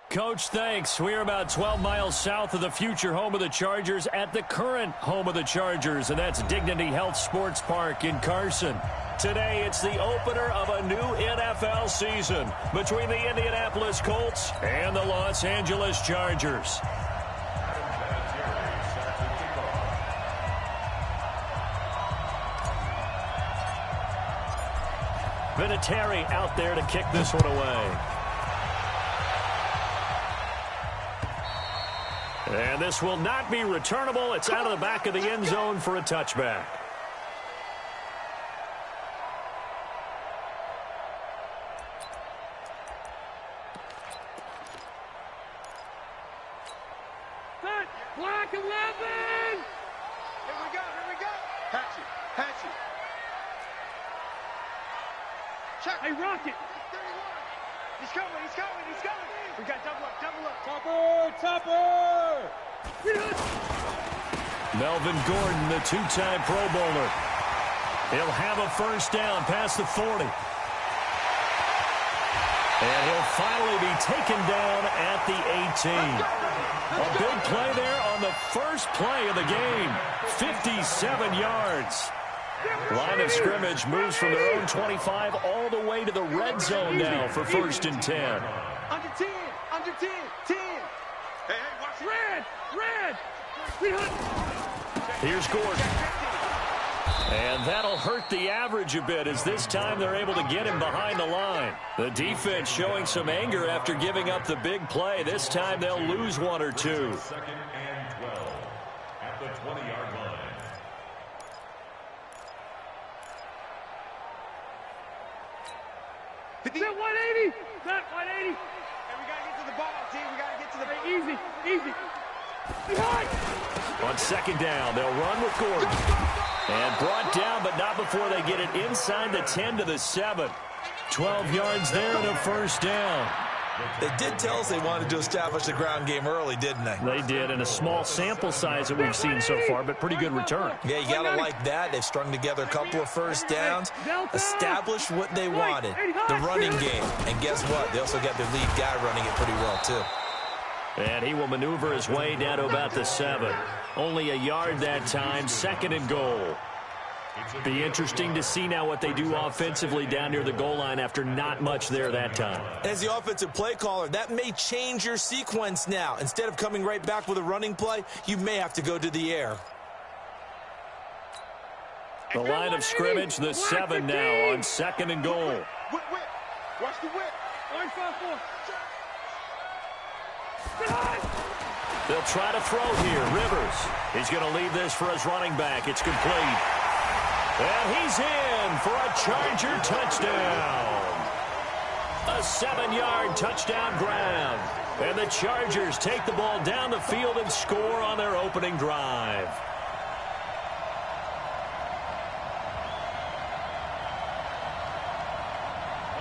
Coach, thanks. We're about 12 miles south of the future home of the Chargers at the current home of the Chargers, and that's Dignity Health Sports Park in Carson. Today, it's the opener of a new NFL season between the Indianapolis Colts and the Los Angeles Chargers. Vinatieri out there to kick this one away. And this will not be returnable. It's out of the back of the end zone for a touchback. Block 11! Here we go. Hatchet. Check. Hey, Rocket. 31. He's coming. We got double up. Topper. Melvin Gordon, the two-time Pro Bowler. He'll have a first down past the 40. And he'll finally be taken down at the 18. A big play there on the first play of the game. 57 yards. Line of scrimmage moves from their own 25 all the way to the red zone now for first and 10. Under 10. 10. Hey, watch red. Here's Gordon. And that'll hurt the average a bit as this time they're able to get him behind the line. The defense showing some anger after giving up the big play. This time they'll lose one or two. Second and 12 at the 20-yard line. Set 180. Hey, we got to get to the ball, team. We got to get to the ball. Easy. Behind. On second down, they'll run with Gordon. And brought down, but not before they get it inside the 10 to the 7. 12 yards there and a first down. They did tell us they wanted to establish the ground game early, didn't they? They did, and a small sample size that we've seen so far, but pretty good return. Yeah, you got to like that. They've strung together a couple of first downs, established what they wanted, the running game. And guess what? They also got their lead guy running it pretty well, too. And he will maneuver his way down to about the 7. Only a yard that time, second and goal. Be interesting to see now what they do offensively down near the goal line after not much there that time. As the offensive play caller, that may change your sequence now. Instead of coming right back with a running play, you may have to go to the air. The line of scrimmage, the 7 now on second and goal. Whip. Watch the whip. 1-5-4. They'll try to throw here. Rivers. He's going to leave this for his running back. It's complete. And he's in for a Charger touchdown. A 7-yard touchdown grab. And the Chargers take the ball down the field and score on their opening drive.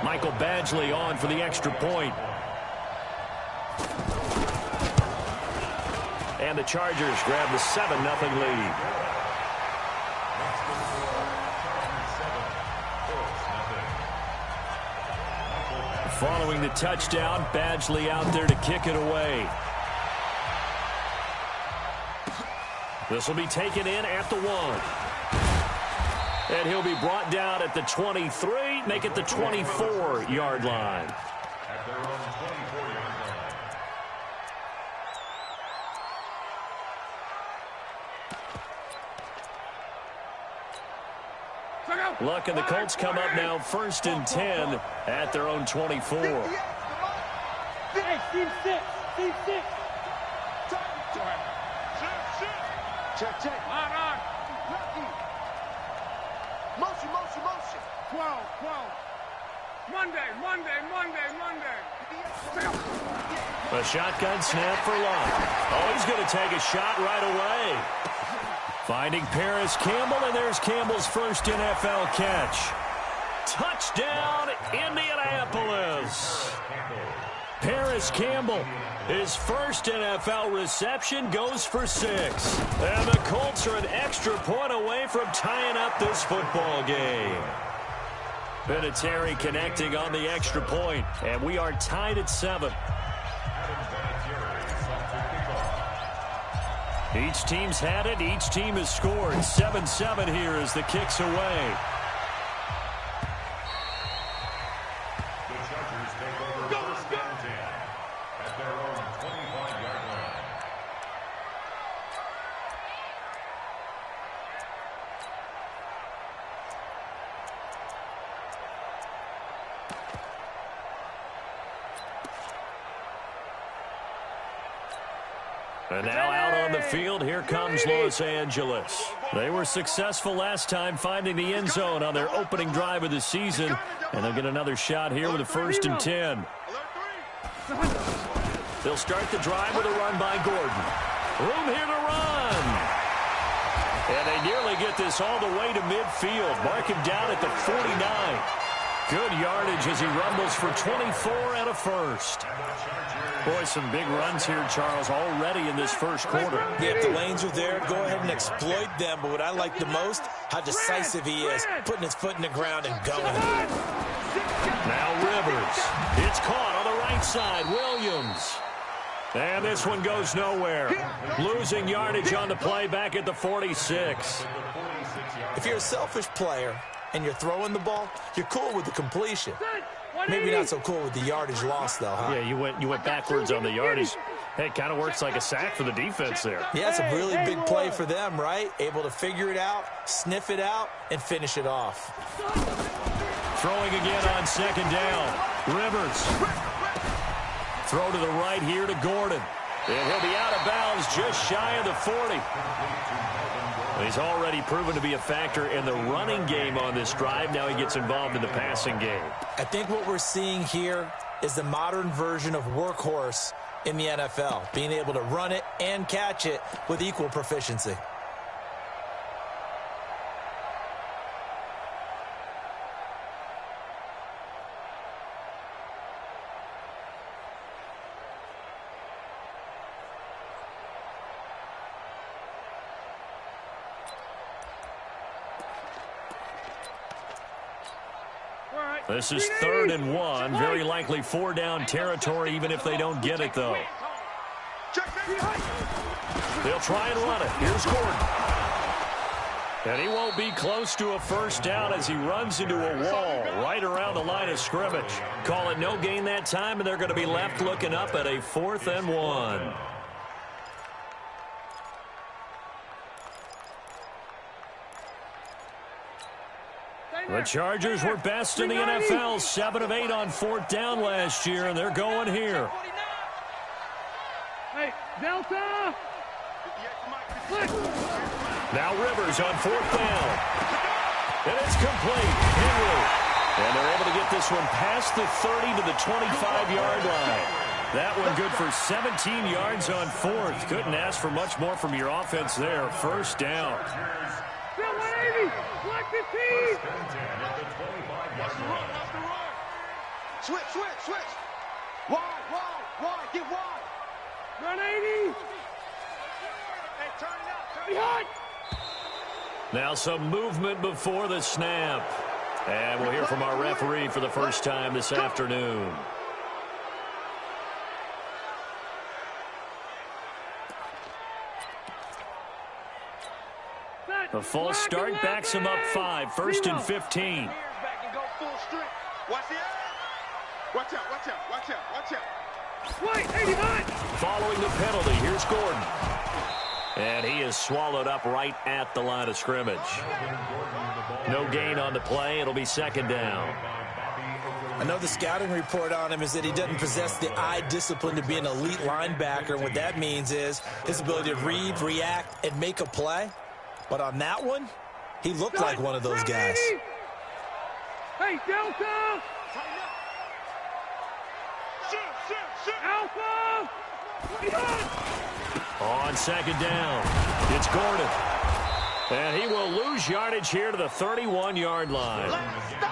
Michael Badgley on for the extra point. And the Chargers grab the 7-0 lead. Following the touchdown, Badgley out there to kick it away. This will be taken in at the 1. And he'll be brought down at the 23, make it the 24-yard line. At their own 24-yard line. Luck and the Colts come up now first and 10 at their own 24. Hey, Steve 6. Check. On. Motion. 12. Monday. A shotgun snap for Luck. Oh, he's going to take a shot right away. Finding Paris Campbell, and there's Campbell's first NFL catch. Touchdown, Indianapolis. Paris Campbell, his first NFL reception, goes for 6. And the Colts are an extra point away from tying up this football game. Vinatieri connecting on the extra point, and we are tied at 7. Each team's had it. Each team has scored. 7-7 here as the kick's away. The Chargers take over first and 10 at their own 25-yard line. And now out on the field, here comes Los Angeles. They were successful last time finding the end zone on their opening drive of the season. And they'll get another shot here with a 1st and 10. They'll start the drive with a run by Gordon. Room here to run. And they nearly get this all the way to midfield. Mark him down at the 49. Good yardage as he rumbles for 24 and a 1st. Boy, some big runs here, Charles, already in this first quarter. Yeah, if the lanes are there, go ahead and exploit them. But what I like the most, how decisive he is, putting his foot in the ground and going. Now Rivers. It's caught on the right side. Williams. And this one goes nowhere. Losing yardage on the play back at the 46. If you're a selfish player and you're throwing the ball, you're cool with the completion. Maybe not so cool with the yardage loss, though, huh? Yeah, you went backwards on the yardage. Hey, it kind of works like a sack for the defense there. Yeah, it's a really big play for them, right? Able to figure it out, sniff it out, and finish it off. Throwing again on 2nd down. Rivers. Throw to the right here to Gordon. And he'll be out of bounds just shy of the 40. He's already proven to be a factor in the running game on this drive. Now he gets involved in the passing game. I think what we're seeing here is the modern version of workhorse in the NFL, being able to run it and catch it with equal proficiency. This is 3rd and 1. Very likely 4-down territory, even if they don't get it, though. They'll try and run it. Here's Gordon. And he won't be close to a 1st down as he runs into a wall right around the line of scrimmage. Call it no gain that time, and they're going to be left looking up at a 4th and 1. The Chargers were best in the NFL, 7 of 8 on 4th down last year, and they're going here. Hey, Delta! Now Rivers on 4th down. And it's complete. Henry. And they're able to get this one past the 30 to the 25-yard line. That one good for 17 yards on 4th. Couldn't ask for much more from your offense there. 1st down. Bill 180! Block the team! Switch. Wide. Get wide. Run 80! Hey, turn it up. Behind! Now some movement before the snap. And we'll hear from our referee for the first time this afternoon. The false start backs him up 5. 1st and 15. Watch out. Wait, 89! Following the penalty, here's Gordon. And he is swallowed up right at the line of scrimmage. No gain on the play. It'll be 2nd down. I know the scouting report on him is that he doesn't possess the eye discipline to be an elite linebacker. And what that means is his ability to read, react, and make a play. But on that one, he looked like one of those guys. Hey, Delta! Alpha! On 2nd down, it's Gordon. And he will lose yardage here to the 31-yard line.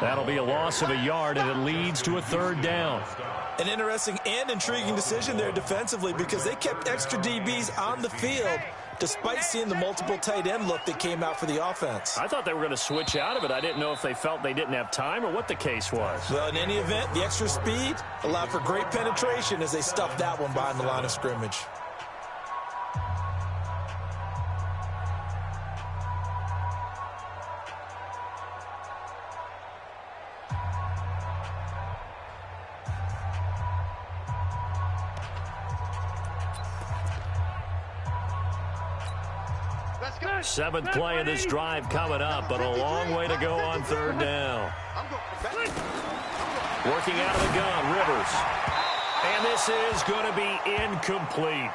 That'll be a loss of a yard, and it leads to a 3rd down. An interesting and intriguing decision there defensively because they kept extra DBs on the field despite seeing the multiple tight end look that came out for the offense. I thought they were going to switch out of it. I didn't know if they felt they didn't have time or what the case was. Well, in any event, the extra speed allowed for great penetration as they stuffed that one behind the line of scrimmage. Let's go. Seventh play of this drive coming up, but a long way to go on third down. Working out of the gun, Rivers. And this is going to be incomplete.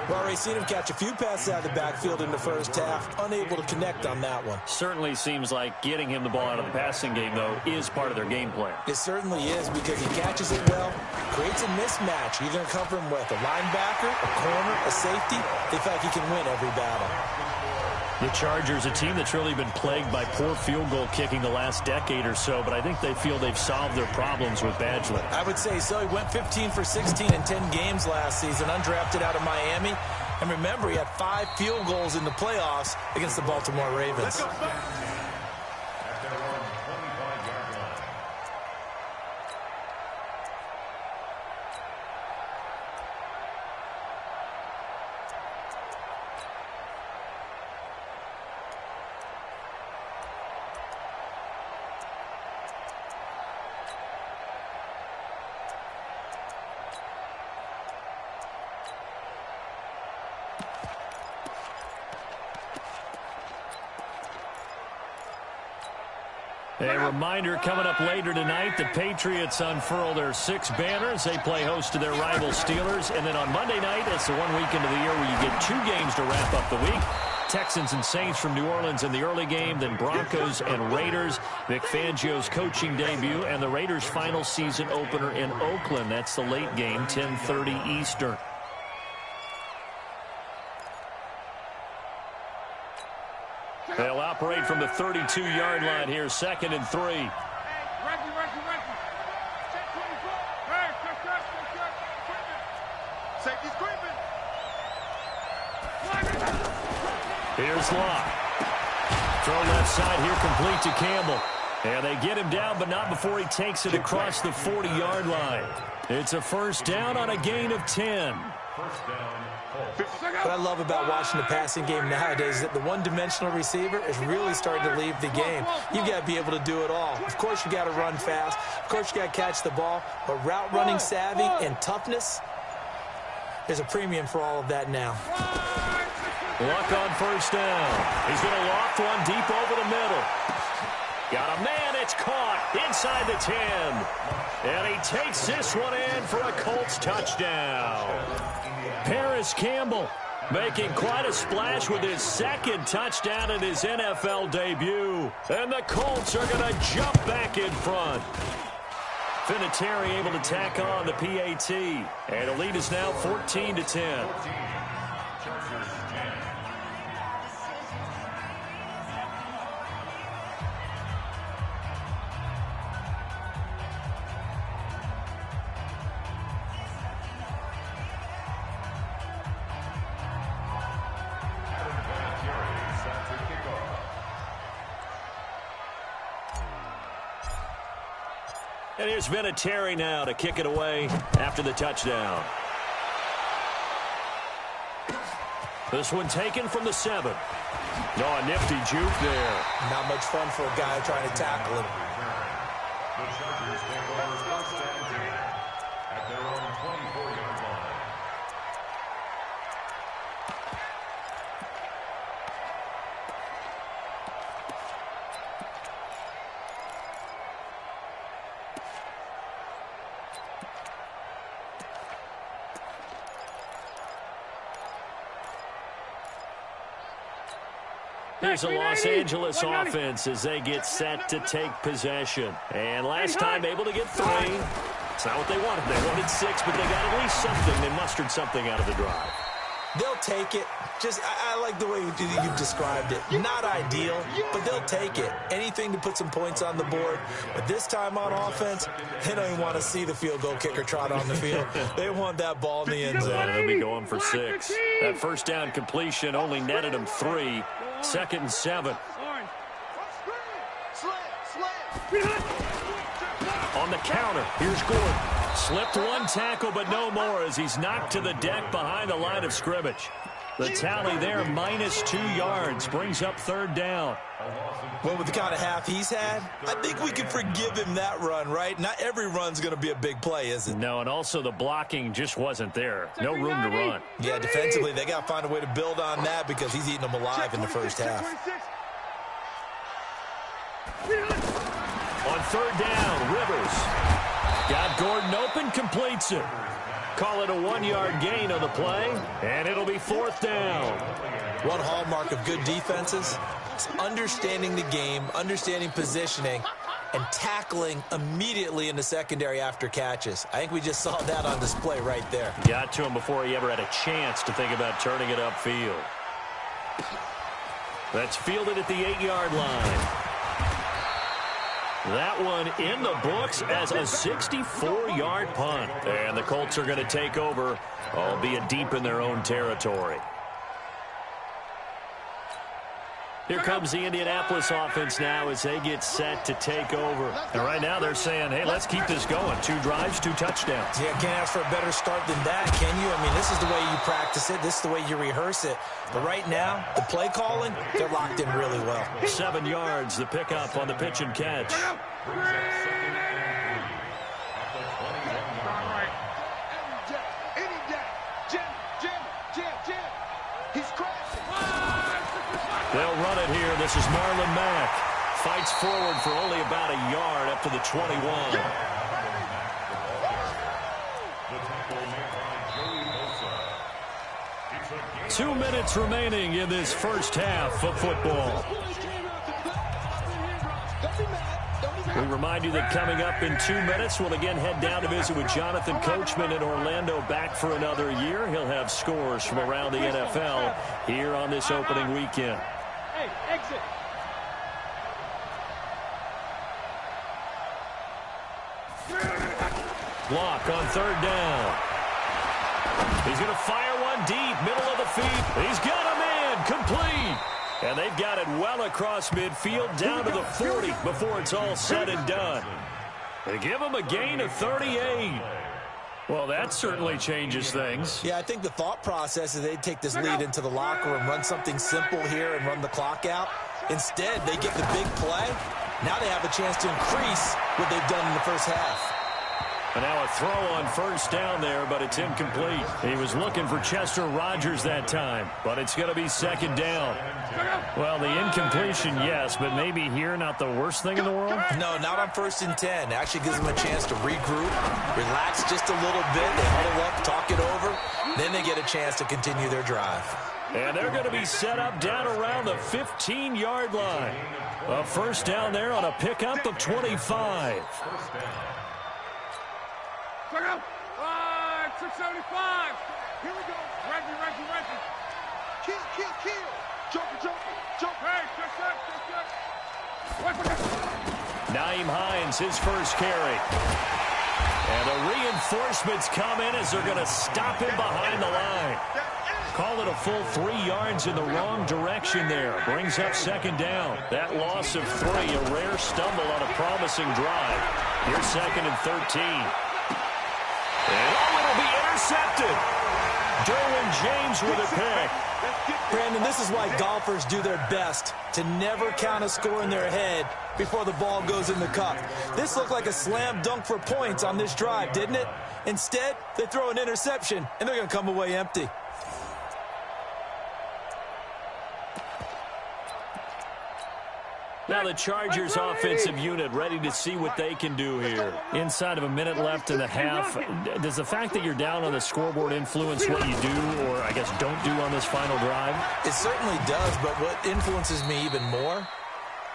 Well, we've seen him catch a few passes out of the backfield in the first half, unable to connect on that one. Certainly seems like getting him the ball out of the passing game, though, is part of their game plan. It certainly is, because he catches it well, creates a mismatch. You're going to cover him with a linebacker, a corner, a safety. They feel like he can win every battle. The Chargers, a team that's really been plagued by poor field goal kicking the last decade or so, but I think they feel they've solved their problems with Badgley. I would say so. He went 15 for 16 in 10 games last season, undrafted out of Miami. And remember, he had 5 field goals in the playoffs against the Baltimore Ravens. A reminder coming up later tonight, the Patriots unfurl their 6 banners. They play host to their rival Steelers. And then on Monday night, it's the one weekend of the year where you get 2 games to wrap up the week. Texans and Saints from New Orleans in the early game, then Broncos and Raiders. Vic Fangio's coaching debut, and the Raiders' final season opener in Oakland. That's the late game, 10:30 Eastern. They'll operate from the 32-yard line here, 2nd and 3. Reggie. Check 24. Hey, check. Safety's creeping. Here's Locke. Throw left side here, complete to Campbell. And they get him down, but not before he takes it across the 40-yard line. It's a first down on a gain of 10. First down. What I love about watching the passing game nowadays is that the one-dimensional receiver is really starting to leave the game. You've got to be able to do it all. Of course, you got to run fast. Of course, you got to catch the ball. But route running savvy and toughness, there's a premium for all of that now. Luck on first down. He's going to loft one deep over the middle. Got a man. It's caught inside the 10. And he takes this one in for a Colts touchdown. Paris Campbell making quite a splash with his 2nd touchdown in his NFL debut. And the Colts are going to jump back in front. Vinatieri able to tack on the PAT. And the lead is now 14-10. And here's Vinatieri now to kick it away after the touchdown. This one taken from the 7. Oh, a nifty juke there. Not much fun for a guy trying to tackle him. The Chargers take over first and 10 at their own 24-yard line. Here's a Los Angeles offense as they get set to take possession. And last time able to get 3. It's not what they wanted. They wanted 6, but they got at least something. They mustered something out of the drive. They'll take it. I like the way you've described it. Not ideal, but they'll take it. Anything to put some points on the board. But this time on offense, they don't even want to see the field goal kicker trot on the field. They want that ball in the end zone. They'll be going for 6. That first down completion only netted them 3. 2nd and 7. On the counter, here's Gordon. Slipped one tackle, but no more as he's knocked to the deck behind the line of scrimmage. The tally there, -2 yards, brings up third down. Well, with the kind of half he's had, I think we can forgive him that run, right? Not every run's going to be a big play, is it? No, and also the blocking just wasn't there. No room to run. Yeah, defensively, they got to find a way to build on that because he's eating them alive in the first half. On third down, Rivers. Got Gordon open, completes it. Call it a 1-yard gain on the play, and it'll be fourth down. One hallmark of good defenses is understanding the game, understanding positioning, and tackling immediately in the secondary after catches. I think we just saw that on display right there. Got to him before he ever had a chance to think about turning it upfield. That's fielded at the 8-yard line. That one in the books as a 64-yard punt. And the Colts are going to take over, albeit deep in their own territory. Here comes the Indianapolis offense now as they get set to take over. And right now they're saying, hey, let's keep this going. 2 drives, 2 touchdowns. Yeah, can't ask for a better start than that, can you? I mean, this is the way you practice it. This is the way you rehearse it. But right now, the play calling, they're locked in really well. 7 yards, the pickup on the pitch and catch. They'll run it here. This is Marlon Mack. Fights forward for only about a yard up to the 21. 2 minutes remaining in this first half of football. We remind you that coming up in 2 minutes, we'll again head down to visit with Jonathan Coachman in Orlando, back for another year. He'll have scores from around the NFL here on this opening weekend. Hey, exit. Block on third down. He's going to fire one deep, middle of the field. He's got a man, complete. And they've got it well across midfield, down to the 40 before it's all said and done. They give him a gain of 38. Well, that certainly changes things. Yeah, I think the thought process is they'd take this lead into the locker room, run something simple here and run the clock out. Instead, they get the big play. Now they have a chance to increase what they've done in the first half. And now a throw on first down there, but it's incomplete. He was looking for Chester Rogers that time, but it's going to be second down. Well, the incompletion, yes, but maybe here not the worst thing in the world? No, not on 1st and 10. It actually gives them a chance to regroup, relax just a little bit. They huddle up, talk it over. Then they get a chance to continue their drive. And they're going to be set up down around the 15-yard line. A first down there on a pickup of 25. Check out. 675. Here we go. Reggie. Kill. Jump. Hey, check. Naeem Hines, his first carry. And the reinforcements come in as they're going to stop him behind the line. Call it a full 3 yards in the wrong direction there. Brings up second down. That loss of 3, a rare stumble on a promising drive. Here's 2nd and 13. And it'll be intercepted. Derwin James with a pick. Brandon, this is why golfers do their best to never count a score in their head before the ball goes in the cup. This looked like a slam dunk for points on this drive, didn't it? Instead, they throw an interception, and they're going to come away empty. Now the Chargers offensive unit ready to see what they can do here. Inside of a minute left in the half, does the fact that you're down on the scoreboard influence what you do, or I guess don't do on this final drive? It certainly does, but what influences me even more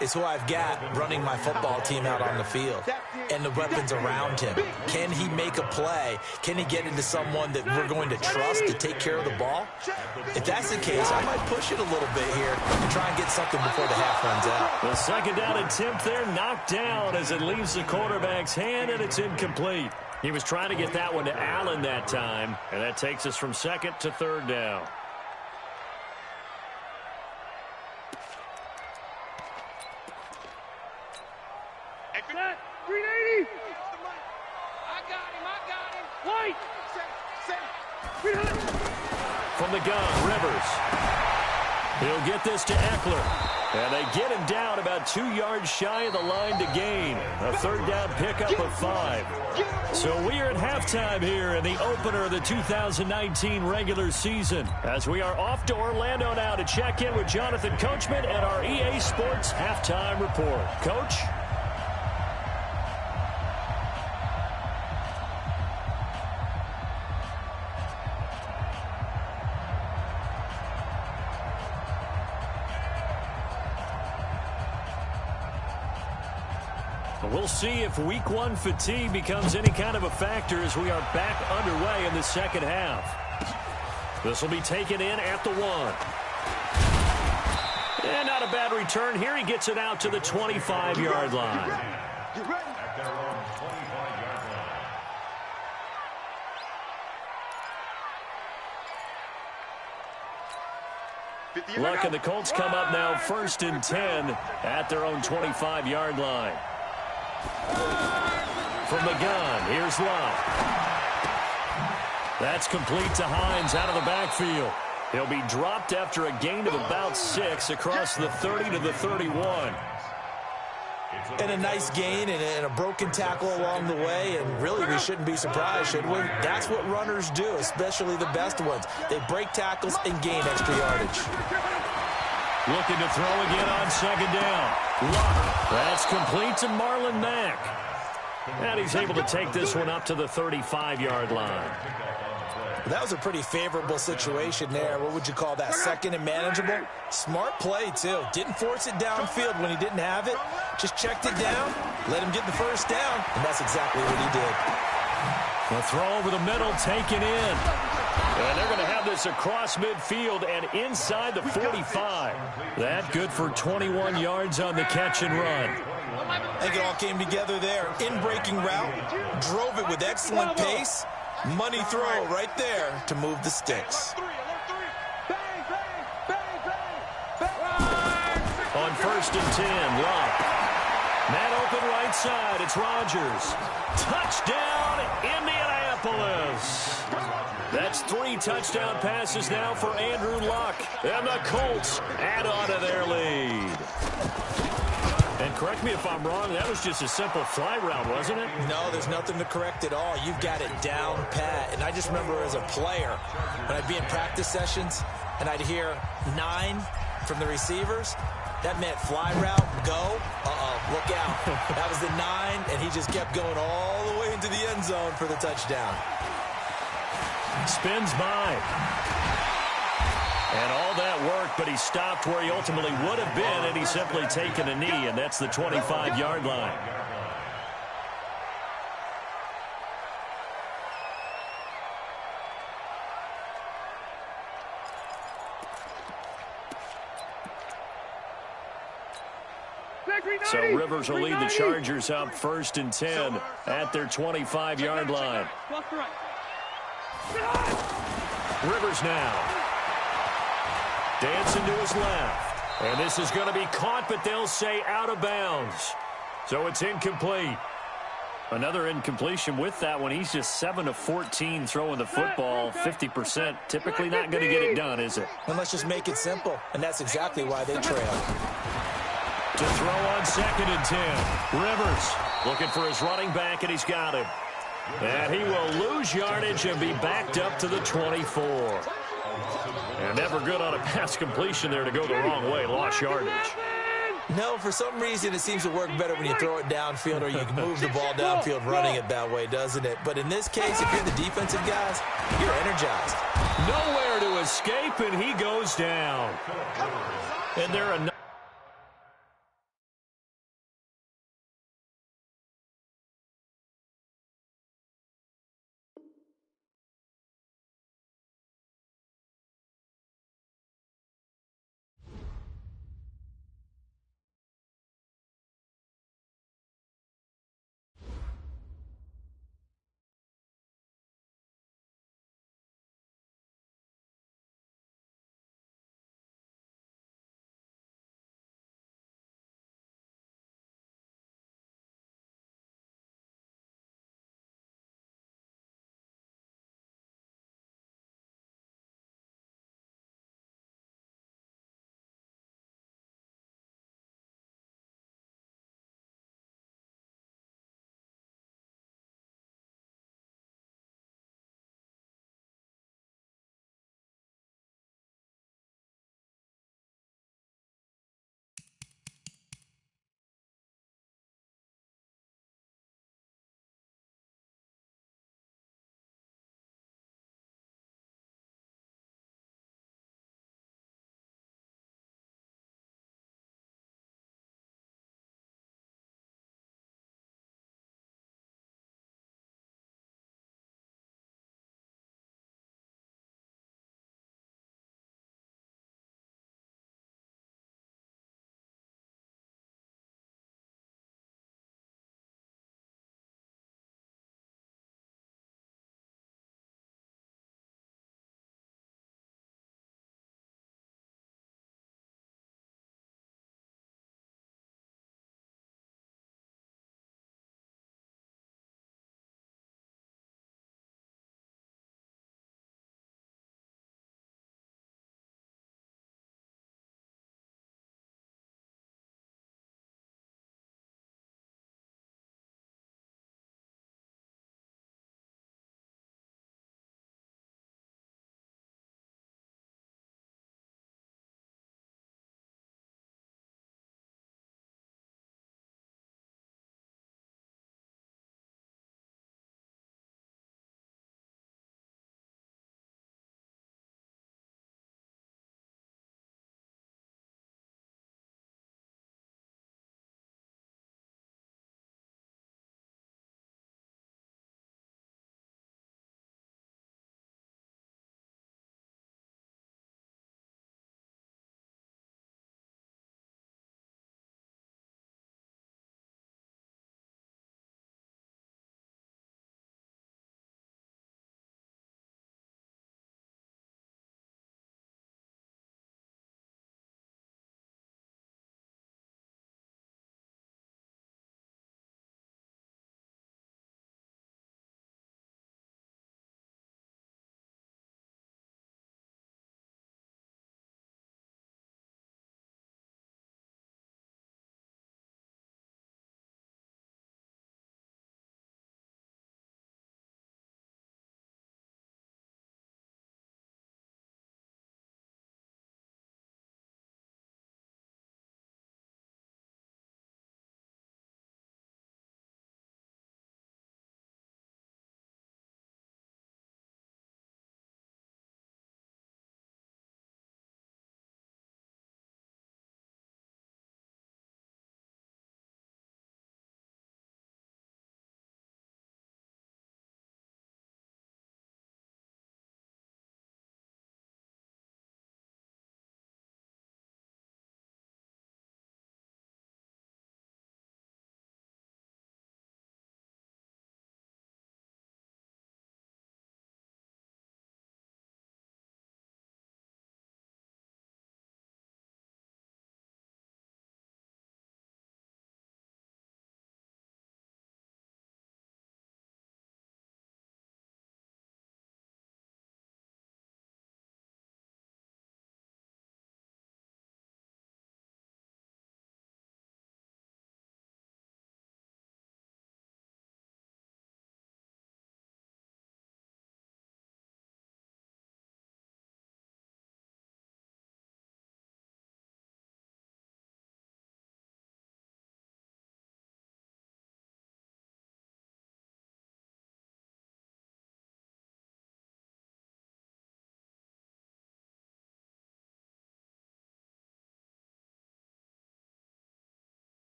is who I've got running my football team out on the field and the weapons around him. Can he make a play? Can he get into someone that we're going to trust to take care of the ball? If that's the case, I might push it a little bit here and try and get something before the half runs out. The second down attempt there knocked down as it leaves the quarterback's hand, and it's incomplete. He was trying to get that one to Allen that time, and that takes us from 2nd to 3rd down. White. From the gun, Rivers. He'll get this to Eckler. And they get him down about 2 yards shy of the line to gain. A third down pickup of 5. So we are at halftime here in the opener of the 2019 regular season, as we are off to Orlando now to check in with Jonathan Coachman and our EA Sports halftime report. Coach? We'll see if week 1 fatigue becomes any kind of a factor as we are back underway in the second half. This will be taken in at the 1. And not a bad return here. He gets it out to the 25-yard line. At their own 25-yard line. Luck and the Colts come up now 1st and 10 at their own 25-yard line. From the gun, here's Luck. That's complete to Hines out of the backfield. He'll be dropped after a gain of about 6 across the 30 to the 31. And a nice gain and a broken tackle along the way, and really we shouldn't be surprised, should we? That's what runners do, especially the best ones. They break tackles and gain extra yardage. Looking to throw again on 2nd down. Luck. That's complete to Marlon Mack. And he's able to take this one up to the 35-yard line. That was a pretty favorable situation there. What would you call that? 2nd and manageable? Smart play, too. Didn't force it downfield when he didn't have it. Just checked it down, let him get the 1st down, and that's exactly what he did. The throw over the middle taken in. And they're going to have this across midfield and inside the 45. That good for 21 yards on the catch and run. I think it all came together there. In-breaking route, drove it with excellent pace. Money throw right there to move the sticks. On 1st and 10, Luck. Man open right side, it's Rodgers. Touchdown, Indianapolis. That's 3 touchdown passes now for Andrew Luck. And the Colts add on to their lead. And correct me if I'm wrong, that was just a simple fly route, wasn't it? No, there's nothing to correct at all. You've got it down pat. And I just remember as a player, when I'd be in practice sessions and I'd hear 9 from the receivers, that meant fly route, go, look out. That was the 9, and he just kept going all the way into the end zone for the touchdown. Spins by. And all that work, but he stopped where he ultimately would have been, and he's simply taken a knee, and that's the 25-yard line. So Rivers will lead the Chargers up 1st and 10 at their 25-yard line. Rivers now. Dancing to his left. And this is going to be caught, but they'll say out of bounds. So it's incomplete. Another incompletion with that one. He's just 7 of 14 throwing the football. 50%. Typically not going to get it done, is it? And let's just make it simple. And that's exactly why they trail. To throw on 2nd and 10. Rivers looking for his running back, and he's got him. And he will lose yardage and be backed up to the 24. And never good on a pass completion there to go the wrong way. Lost yardage. No, for some reason it seems to work better when you throw it downfield or you can move the ball downfield running it that way, doesn't it? But in this case, if you're the defensive guys, you're energized. Nowhere to escape, and he goes down. And they're a